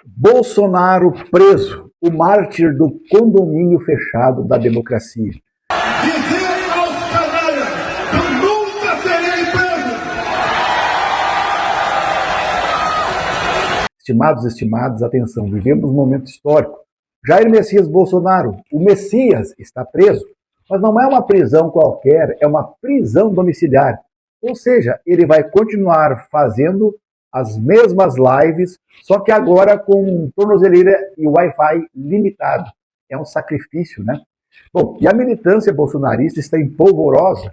Bolsonaro preso, o mártir do condomínio fechado da democracia. Dizer aos canalhas, eu nunca serei preso. Estimados e estimadas, atenção, vivemos um momento histórico. Jair Messias Bolsonaro, o Messias, está preso, mas não é uma prisão qualquer, é uma prisão domiciliar. Ou seja, ele vai continuar fazendo as mesmas lives, só que agora com tornozeleira e Wi-Fi limitado. É um sacrifício, né? Bom, e a militância bolsonarista está em polvorosa.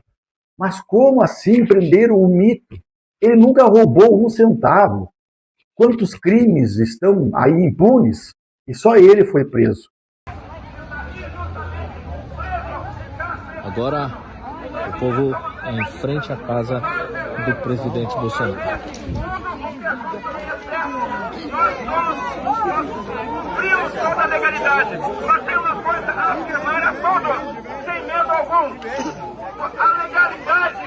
Mas como assim prenderam o mito? Ele nunca roubou um centavo. Quantos crimes estão aí impunes? E só ele foi preso. Agora, o povo em frente à casa do presidente Bolsonaro. Cumprimos toda a legalidade. Nós temos uma coisa a afirmar a todos, sem medo algum. A legalidade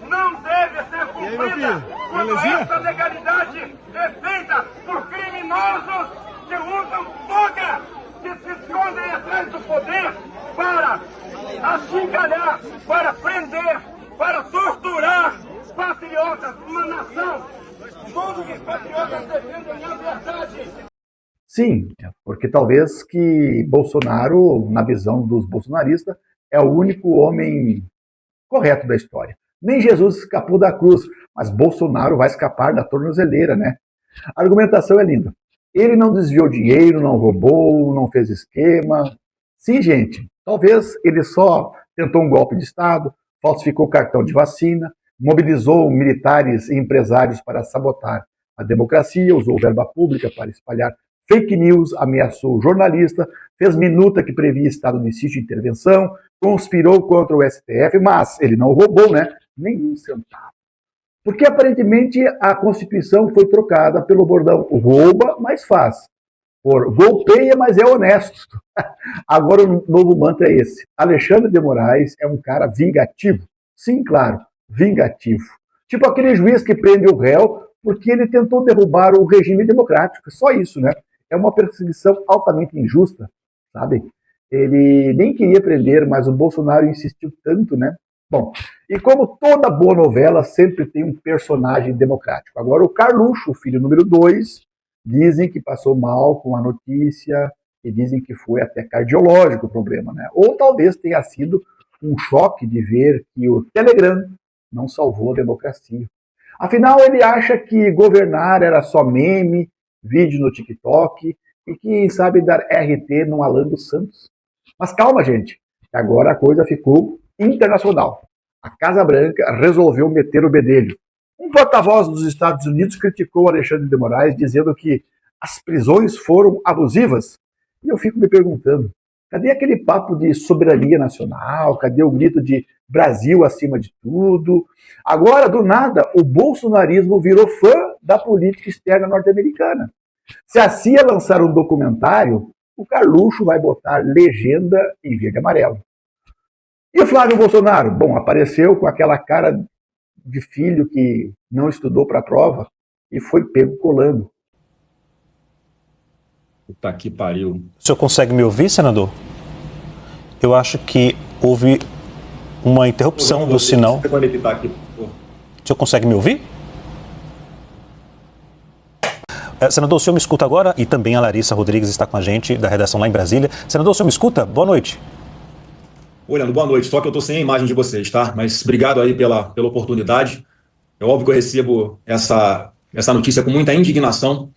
não deve ser cumprida quando essa legalidade é feita por criminosos que usam toga, que se escondem atrás do poder para achincalhar, para prender, para torturar patriotas, uma nação. Todos os patriotas defendem a verdade. Sim, porque talvez que Bolsonaro, na visão dos bolsonaristas, é o único homem correto da história. Nem Jesus escapou da cruz, mas Bolsonaro vai escapar da tornozeleira, né? A argumentação é linda. Ele não desviou dinheiro, não roubou, não fez esquema. Sim, gente, talvez ele só tentou um golpe de Estado, falsificou cartão de vacina, mobilizou militares e empresários para sabotar a democracia, usou verba pública para espalhar fake news, ameaçou jornalista, fez minuta que previa estado de sítio e intervenção, conspirou contra o STF, mas ele não roubou, né? Nenhum centavo. Porque aparentemente a Constituição foi trocada pelo bordão rouba, mas faz. Por golpeia, mas é honesto. Agora o novo mantra é esse. Alexandre de Moraes é um cara vingativo. Sim, claro, vingativo. Tipo aquele juiz que prende o réu porque ele tentou derrubar o regime democrático. Só isso, né? É uma perseguição altamente injusta, sabe? Ele nem queria prender, mas o Bolsonaro insistiu tanto, né? Bom, e como toda boa novela, sempre tem um personagem democrático. Agora, o Carluxo, o filho número 2, dizem que passou mal com a notícia e dizem que foi até cardiológico o problema, né? Ou talvez tenha sido um choque de ver que o Telegram não salvou a democracia. Afinal, ele acha que governar era só meme, vídeo no TikTok e que sabe dar RT no Alan dos Santos. Mas calma, gente, agora a coisa ficou internacional. A Casa Branca resolveu meter o bedelho. Um porta-voz dos Estados Unidos criticou Alexandre de Moraes, dizendo que as prisões foram abusivas. E eu fico me perguntando, cadê aquele papo de soberania nacional? Cadê o grito de Brasil acima de tudo? Agora, do nada, o bolsonarismo virou fã da política externa norte-americana. Se a CIA lançar um documentário, o Carluxo vai botar legenda em verde e amarelo. E o Flávio Bolsonaro? Bom, apareceu com aquela cara de filho que não estudou para a prova e foi pego colando. Puta que pariu. O senhor consegue me ouvir, senador? Eu acho que houve uma interrupção do sinal. Você conectar aqui. O senhor consegue me ouvir? Senador, o senhor me escuta agora? E também a Larissa Rodrigues está com a gente, da redação lá em Brasília. Senador, o senhor me escuta? Boa noite. Oi, Leandro, boa noite. Só que eu estou sem a imagem de vocês, tá? Mas obrigado aí pela oportunidade. É óbvio que eu recebo essa notícia com muita indignação.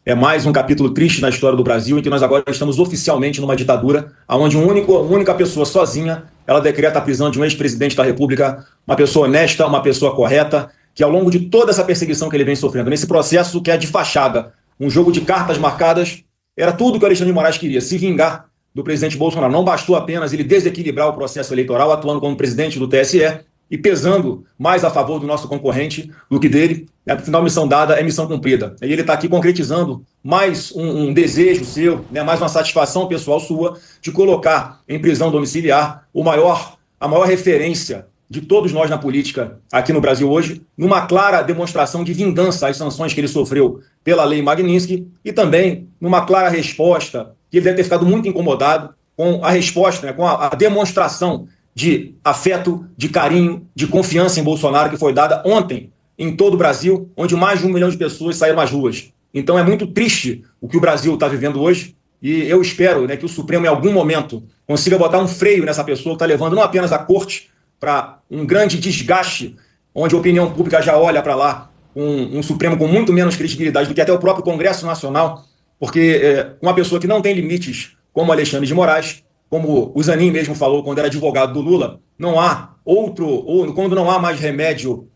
É mais um capítulo triste na história do Brasil, em que nós agora estamos oficialmente numa ditadura, onde uma única pessoa sozinha, ela decreta a prisão de um ex-presidente da República, uma pessoa honesta, uma pessoa correta, que ao longo de toda essa perseguição que ele vem sofrendo, nesse processo que é de fachada, um jogo de cartas marcadas, era tudo que o Alexandre de Moraes queria, se vingar do presidente Bolsonaro. Não bastou apenas ele desequilibrar o processo eleitoral, atuando como presidente do TSE e pesando mais a favor do nosso concorrente do que dele. Afinal, missão dada é missão cumprida. E ele está aqui concretizando mais um desejo seu, né, mais uma satisfação pessoal sua, de colocar em prisão domiciliar a maior referência de todos nós na política aqui no Brasil hoje, numa clara demonstração de vingança às sanções que ele sofreu pela Lei Magnitsky e também numa clara resposta, que ele deve ter ficado muito incomodado com a resposta, né, com a demonstração de afeto, de carinho, de confiança em Bolsonaro que foi dada ontem em todo o Brasil, onde mais de 1 milhão de pessoas saíram às ruas. Então é muito triste o que o Brasil está vivendo hoje e eu espero, né, que o Supremo em algum momento consiga botar um freio nessa pessoa que está levando não apenas a corte para um grande desgaste, onde a opinião pública já olha para lá com um Supremo com muito menos credibilidade do que até o próprio Congresso Nacional, porque uma pessoa que não tem limites, como Alexandre de Moraes, como o Zanin mesmo falou quando era advogado do Lula, não há outro, ou quando não há mais remédio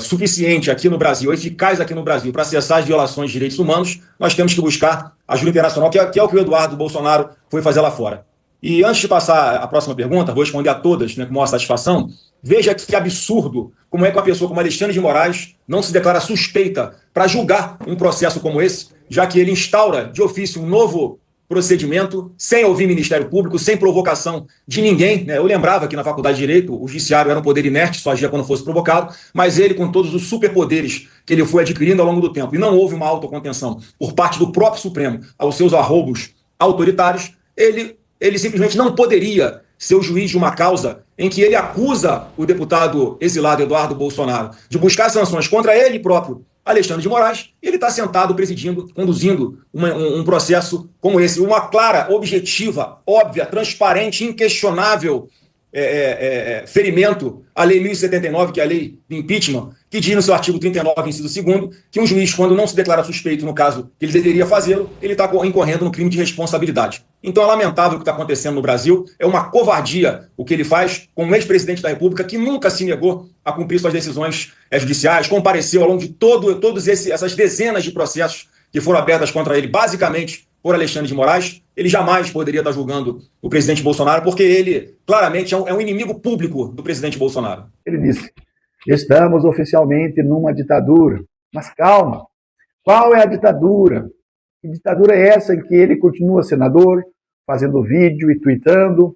suficiente aqui no Brasil, eficaz aqui no Brasil, para cessar as violações de direitos humanos, nós temos que buscar ajuda internacional, que é o que o Eduardo Bolsonaro foi fazer lá fora. E antes de passar a próxima pergunta, vou responder a todas, né, com maior satisfação. Veja que absurdo como é que uma pessoa como Alexandre de Moraes não se declara suspeita para julgar um processo como esse, já que ele instaura de ofício um novo procedimento, sem ouvir Ministério Público, sem provocação de ninguém, né? Eu lembrava que na Faculdade de Direito o judiciário era um poder inerte, só agia quando fosse provocado, mas ele, com todos os superpoderes que ele foi adquirindo ao longo do tempo, e não houve uma autocontenção por parte do próprio Supremo aos seus arroubos autoritários, ele simplesmente não poderia ser o juiz de uma causa em que ele acusa o deputado exilado Eduardo Bolsonaro de buscar sanções contra ele próprio, Alexandre de Moraes, e ele está sentado, presidindo, conduzindo um processo como esse, uma clara, objetiva, óbvia, transparente, inquestionável ferimento à Lei 1079, que é a lei do impeachment, que diz no seu artigo 39, inciso 2º, que um juiz, quando não se declara suspeito, no caso que ele deveria fazê-lo, ele está incorrendo no crime de responsabilidade. Então é lamentável o que está acontecendo no Brasil, é uma covardia o que ele faz com um ex-presidente da República que nunca se negou a cumprir suas decisões judiciais, compareceu ao longo de todas essas dezenas de processos que foram abertas contra ele, basicamente por Alexandre de Moraes. Ele jamais poderia estar julgando o presidente Bolsonaro, porque ele claramente é um inimigo público do presidente Bolsonaro. Ele disse: estamos oficialmente numa ditadura. Mas calma, qual é a ditadura? Que ditadura é essa em que ele continua senador, fazendo vídeo e tweetando?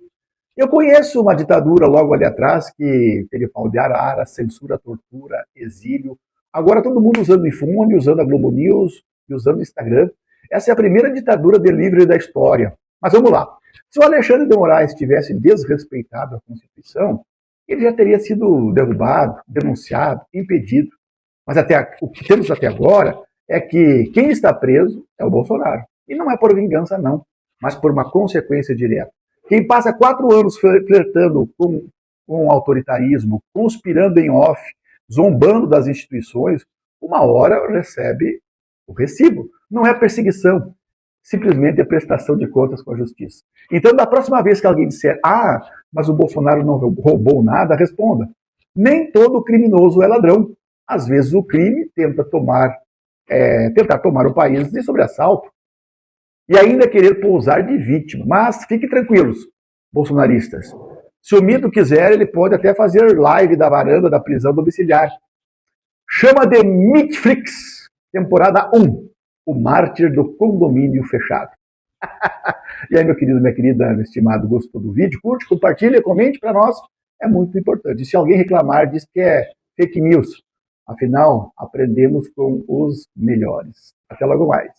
Eu conheço uma ditadura logo ali atrás que teve pau de arara, censura, tortura, exílio. Agora todo mundo usando iPhone, usando a Globo News e usando o Instagram. Essa é a primeira ditadura delivery da história. Mas vamos lá. Se o Alexandre de Moraes tivesse desrespeitado a Constituição, ele já teria sido derrubado, denunciado, impedido. Mas o que temos até agora é que quem está preso é o Bolsonaro. E não é por vingança, não, mas por uma consequência direta. Quem passa 4 anos flertando com o autoritarismo, conspirando em off, zombando das instituições, uma hora recebe o recibo. Não é perseguição, simplesmente é prestação de contas com a justiça. Então, da próxima vez que alguém disser, mas o Bolsonaro não roubou nada, responda: nem todo criminoso é ladrão. Às vezes o crime tentar tomar o país de sobressalto e ainda querer pousar de vítima. Mas fiquem tranquilos, bolsonaristas. Se o mito quiser, ele pode até fazer live da varanda da prisão domiciliar. Chama de Mitflix, temporada 1. O mártir do condomínio fechado. E aí, meu querido, minha querida, meu estimado, gostou do vídeo? Curte, compartilha, comente para nós. É muito importante. E se alguém reclamar, diz que é fake news. Afinal, aprendemos com os melhores. Até logo mais.